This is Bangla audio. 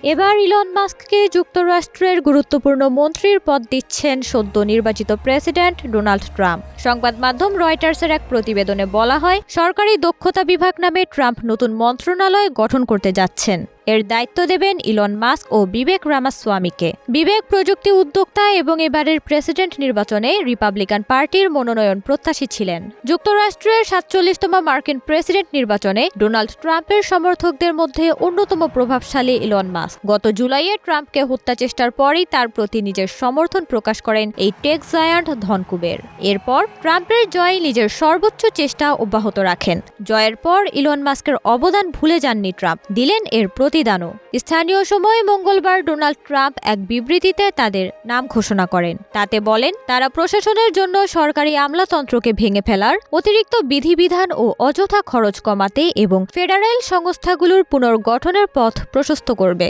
এবার ইলন মাস্ককে যুক্তরাষ্ট্রের গুরুত্বপূর্ণ মন্ত্রীর পদ দিচ্ছেন সদ্য নির্বাচিত প্রেসিডেন্ট ডোনাল্ড ট্রাম্প। সংবাদ মাধ্যম রয়টার্সের এক প্রতিবেদনে বলা হয়, সরকারি দক্ষতা বিভাগ নামে ট্রাম্প নতুন মন্ত্রণালয় গঠন করতে যাচ্ছেন। এর দায়িত্ব দেবেন ইলন মাস্ক ও বিবেক রামাস্বামীকে। বিবেক প্রযুক্তি উদ্যোক্তা এবং এবারের প্রেসিডেন্ট নির্বাচনে রিপাবলিকান পার্টির মনোনয়ন প্রত্যাশী ছিলেন। যুক্তরাষ্ট্রের ৪৭তম মার্কিন প্রেসিডেন্ট নির্বাচনে ডোনাল্ড ট্রাম্পের সমর্থকদের মধ্যে অন্যতম প্রভাবশালী ইলন মাস্ক। গত জুলাইয়ে ট্রাম্পকে হত্যা চেষ্টার পরই তার প্রতি নিজের সমর্থন প্রকাশ করেন এই টেক জায়ান্ট ধনকুবের। এরপর ট্রাম্পের জয়ে নিজের সর্বোচ্চ চেষ্টা অব্যাহত রাখেন। জয়ের পর ইলন মাস্কের অবদান ভুলে যাননি ট্রাম্প, দিলেন এর প্রতিদানও। স্থানীয় সময় মঙ্গলবার ডোনাল্ড ট্রাম্প এক বিবৃতিতে তাদের নাম ঘোষণা করেন। তাতে বলেন, তারা প্রশাসনের জন্য সরকারি আমলাতন্ত্রকে ভেঙে ফেলার, অতিরিক্ত বিধিবিধান ও অযথা খরচ কমাতে এবং ফেডারেল সংস্থাগুলোর পুনর্গঠনের পথ প্রশস্ত করবে।